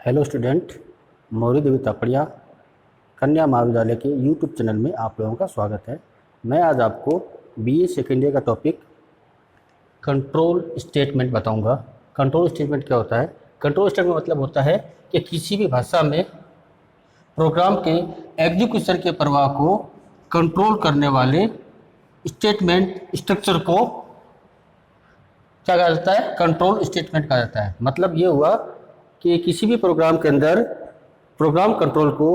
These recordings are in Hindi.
हेलो स्टूडेंट, मौर्य देवी तापड़िया कन्या महाविद्यालय के यूट्यूब चैनल में आप लोगों का स्वागत है। मैं आज आपको बीए सेकेंड ईयर का टॉपिक कंट्रोल स्टेटमेंट बताऊंगा। कंट्रोल स्टेटमेंट क्या होता है? कंट्रोल स्टेटमेंट मतलब होता है कि किसी भी भाषा में प्रोग्राम के एग्जीक्यूशन के प्रवाह को कंट्रोल करने वाले स्टेटमेंट स्ट्रक्चर को क्या कहा जाता है? कंट्रोल स्टेटमेंट कहा जाता है। मतलब ये हुआ कि किसी भी प्रोग्राम के अंदर प्रोग्राम कंट्रोल को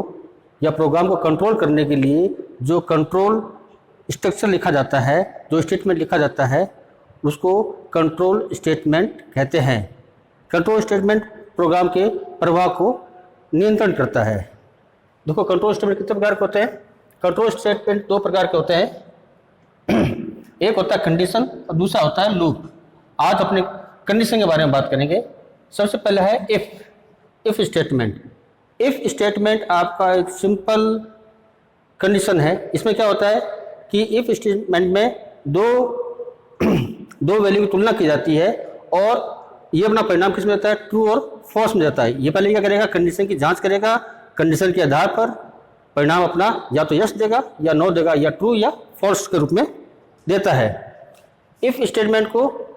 या प्रोग्राम को कंट्रोल करने के लिए जो कंट्रोल स्ट्रक्चर लिखा जाता है, जो स्टेटमेंट लिखा जाता है, उसको कंट्रोल स्टेटमेंट कहते हैं। कंट्रोल स्टेटमेंट प्रोग्राम के प्रवाह को नियंत्रण करता है। देखो, कंट्रोल स्टेटमेंट कितने प्रकार के होते हैं? कंट्रोल स्टेटमेंट दो प्रकार के होते हैं। एक होता है कंडीशन और दूसरा होता है लूप। आज अपने कंडीशन के बारे में बात करेंगे। सबसे पहले है इफ स्टेटमेंट। इफ स्टेटमेंट आपका एक सिंपल कंडीशन है। इसमें क्या होता है कि इफ स्टेटमेंट में दो वैल्यू की तुलना की जाती है और ये अपना परिणाम किसमें देता है? ट्रू और फॉल्स में देता है। ये पहले क्या करेगा? कंडीशन की जांच करेगा। कंडीशन के आधार पर परिणाम अपना या तो यस देगा या नो देगा या ट्रू या फॉल्स के रूप में देता है। इफ स्टेटमेंट को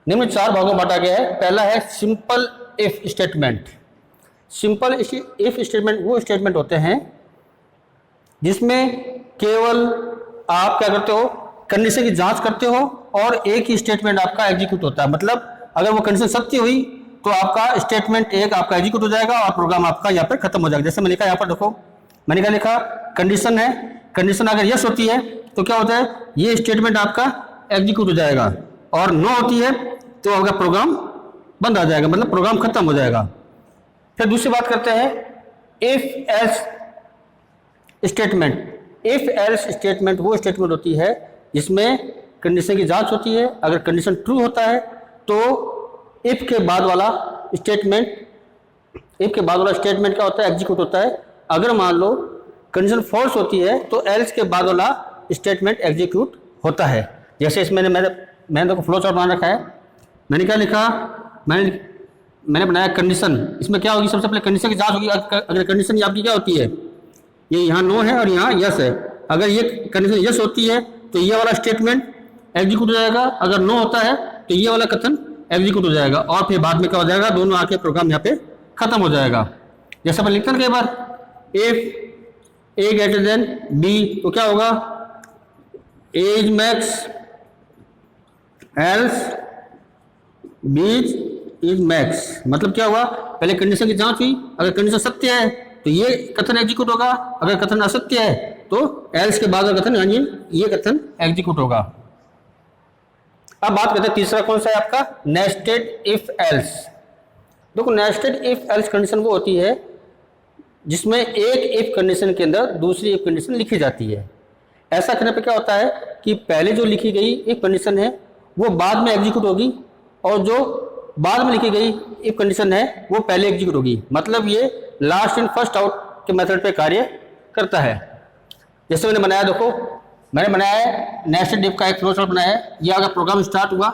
निम्न चार भागों में बांटा गया है। पहला है simple if statement. Simple if statement वो स्टेटमेंट होते हैं जिसमें केवल आप क्या करते हो? कंडीशन की जांच करते हो और एक ही स्टेटमेंट आपका एग्जीक्यूट होता है। मतलब अगर वो कंडीशन सत्य हुई तो आपका स्टेटमेंट एक आपका एग्जीक्यूट हो जाएगा और प्रोग्राम आपका यहाँ पर खत्म हो जाएगा। जैसे मैंने लिखा यहाँ पर, देखो मैंने क्या लिखा? कंडीशन है। कंडीशन अगर यस होती है तो क्या होता है? ये स्टेटमेंट आपका एग्जीक्यूट हो जाएगा और नो होती है तो आपका प्रोग्राम बंद आ जाएगा, मतलब प्रोग्राम खत्म हो जाएगा। फिर दूसरी बात करते हैं if else statement. If else statement वो स्टेटमेंट होती है जिसमें कंडीशन की जांच होती है। अगर कंडीशन ट्रू होता है तो इफ के बाद वाला स्टेटमेंट क्या होता है? एग्जीक्यूट होता है। अगर मान लो कंडीशन फॉल्स होती है तो एल्स के बाद वाला स्टेटमेंट एग्जीक्यूट होता है। जैसे इसमें मैंने देखो फ्लो चार्ट बना रखा है। मैंने क्या लिखा? मैंने बनाया कंडीशन। इसमें क्या होगी? सबसे पहले कंडीशन की जांच होगी। अगर कंडीशन आपकी क्या होती है? ये यहाँ नो है और यहाँ यस है। अगर ये कंडीशन यस होती है तो ये वाला स्टेटमेंट एग्जीक्यूट हो जाएगा। अगर नो होता है तो ये वाला कथन एग्जीक्यूट हो जाएगा और फिर बाद में क्या हो जाएगा? दोनों आके प्रोग्राम यहाँ पे खत्म हो जाएगा। जैसे अपन लिखते हैं कई बार if A greater than B तो क्या होगा? A's max else B's is max. मतलब क्या हुआ? पहले कंडीशन की जांच हुई। अगर कंडीशन सत्य है तो ये कथन एग्जीक्यूट होगा। अगर कथन असत्य है तो एल्स के बाद कथन यानी ये कथन एग्जीक्यूट होगा। अब बात करते हैं तीसरा कौन सा है आपका? Nested if else. देखो, नेस्टेड इफ एल्स कंडीशन वो होती है जिसमें एक इफ कंडीशन के अंदर दूसरी इफ कंडीशन लिखी जाती है। ऐसा करने पर क्या होता है कि पहले जो लिखी गई इफ कंडीशन है वो बाद में एग्जीक्यूट होगी और जो बाद में लिखी गई इफ कंडीशन है वो पहले एग्जीक्यूट होगी। मतलब ये लास्ट इन फर्स्ट आउट के मेथड पे कार्य करता है। जैसे मैंने बनाया, देखो मैंने बनाया है नेस्टेड इफ का एक फ्लो चार्ट बनाया है। ये अगर प्रोग्राम स्टार्ट हुआ,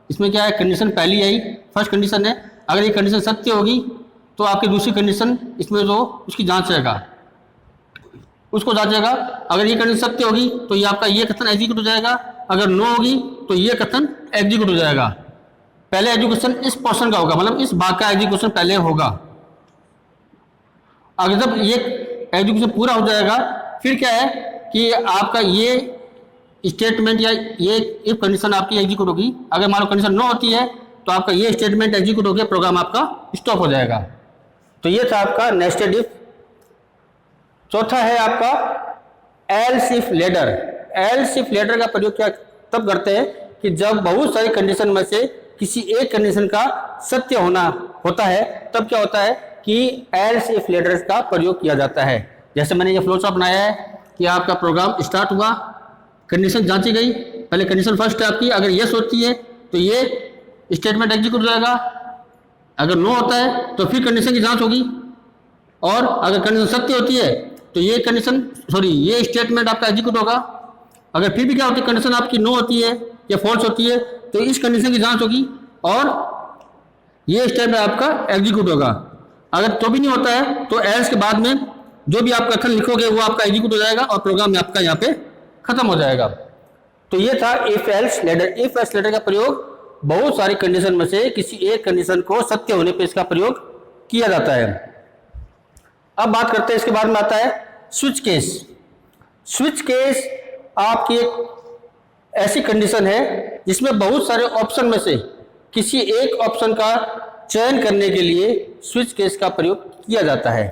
इसमें क्या है? कंडीशन पहली आई, फर्स्ट कंडीशन है। अगर ये कंडीशन सत्य होगी तो आपकी दूसरी कंडीशन इसमें जो उसकी जांचेगा, उसको जांचेगा। अगर ये कंडीशन सत्य होगी तो ये आपका ये कथन एग्जीक्यूट हो जाएगा। अगर नो होगी तो ये कथन एग्जीक्यूट हो जाएगा। पहले एग्जीक्यूशन इस पोर्शन का होगा, मतलब इस भाग का एग्जीक्यूशन पहले होगा। अगर जब ये एग्जीक्यूशन पूरा हो जाएगा फिर क्या है कि आपका ये स्टेटमेंट या ये इफ कंडीशन आपकी एग्जीक्यूट होगी। अगर मान लो कंडीशन नो होती है तो आपका ये स्टेटमेंट एग्जीक्यूट होकर प्रोग्राम आपका स्टॉप हो जाएगा। तो ये था आपका नेस्टेड इफ। चौथा है आपका else if ladder. Else if ladder का प्रयोग क्या तब करते हैं कि जब बहुत सारी कंडीशन में से किसी एक कंडीशन का सत्य होना होता है, तब क्या होता है कि एल्स इफ लेडर का प्रयोग किया जाता है। जैसे मैंने ये फ्लो चार्ट बनाया है कि आपका प्रोग्राम स्टार्ट हुआ, कंडीशन जांची गई। पहले कंडीशन फर्स्ट है आपकी, अगर यस होती है तो ये स्टेटमेंट एग्जीक्यूट हो जाएगा। अगर नो होता है तो फिर कंडीशन की जांच होगी और अगर कंडीशन सत्य होती है तो ये स्टेटमेंट आपका एग्जीक्यूट होगा। अगर फिर भी क्या होती है? कंडीशन आपकी नो होती है या फॉल्स होती है तो इस कंडीशन की जांच होगी और ये स्टेटमेंट आपका एग्जीक्यूट होगा। अगर तो भी नहीं होता है तो एल्स के बाद में जो भी आप कथन लिखोगे वो आपका एग्जीक्यूट हो जाएगा और प्रोग्राम में आपका यहाँ पे खत्म हो जाएगा। तो ये था if else ladder. If else ladder का प्रयोग बहुत सारी कंडीशन में से किसी एक कंडीशन को सत्य होने पे इसका प्रयोग किया जाता है। अब बात करते हैं इसके बाद में आता है स्विच केस। स्विच केस आपकी एक ऐसी कंडीशन है जिसमें बहुत सारे ऑप्शन में से किसी एक ऑप्शन का चयन करने के लिए स्विच केस का प्रयोग किया जाता है।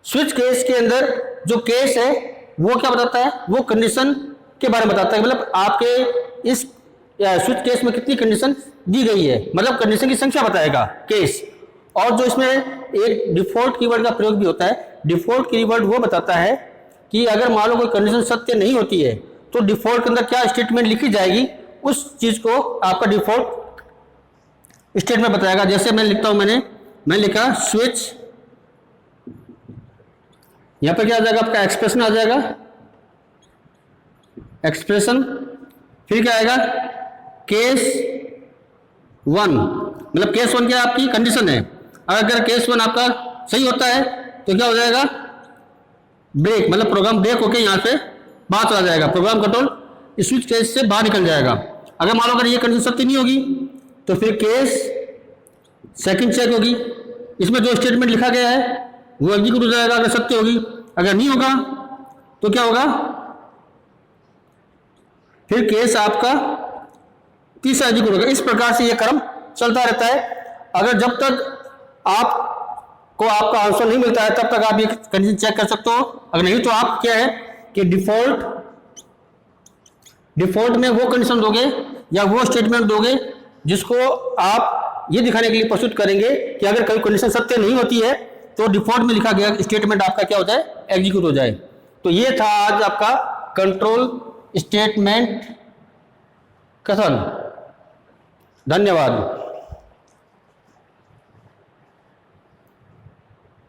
स्विच केस के अंदर जो केस है वो क्या बताता है, वो कंडीशन के बारे में बताता है, मतलब आपके इस स्विच केस में कितनी कंडीशन दी गई है, मतलब कंडीशन की संख्या बताएगा केस। और जो इसमें एक डिफॉल्ट कीवर्ड का प्रयोग भी होता है। डिफॉल्ट कीवर्ड वो बताता है कि अगर मान लो कोई कंडीशन सत्य नहीं होती है तो डिफॉल्ट के अंदर क्या स्टेटमेंट लिखी जाएगी, उस चीज को आपका डिफॉल्ट स्टेटमेंट बताएगा। जैसे मैं लिखता हूं, मैंने लिखा स्विच, यहां पर क्या आ जाएगा, आपका एक्सप्रेशन आ जाएगा, एक्सप्रेशन, फिर क्या आएगा केस 1, मतलब केस 1 क्या आपकी कंडीशन है। अगर केस 1 आपका सही होता है तो क्या हो जाएगा, ब्रेक, मतलब प्रोग्राम ब्रेक होके यहाँ से बाहर चला जाएगा, प्रोग्राम कंट्रोल स्विच केस से बाहर निकल जाएगा। अगर मान लो अगर ये कंडीशन सत्य नहीं होगी तो फिर केस सेकंड चेक होगी, इसमें जो स्टेटमेंट लिखा गया है वो एग्जीक्यूट हो जाएगा अगर सत्य होगी। अगर नहीं होगा तो क्या होगा, फिर केस आपका तीसरा एग्जीक्यूट होगा। इस प्रकार से ये क्रम चलता रहता है। अगर जब तक आपको आपका आंसर नहीं मिलता है तब तक आप ये कंडीशन चेक कर सकते हो। अगर नहीं तो आप क्या है कि डिफॉल्ट में वो कंडीशन दोगे या वो स्टेटमेंट दोगे जिसको आप ये दिखाने के लिए प्रस्तुत करेंगे कि अगर कोई कंडीशन सत्य नहीं होती है तो डिफॉल्ट में लिखा गया स्टेटमेंट आपका क्या हो जाए, एग्जीक्यूट हो जाए। तो ये था आज आपका कंट्रोल स्टेटमेंट कथन। धन्यवाद।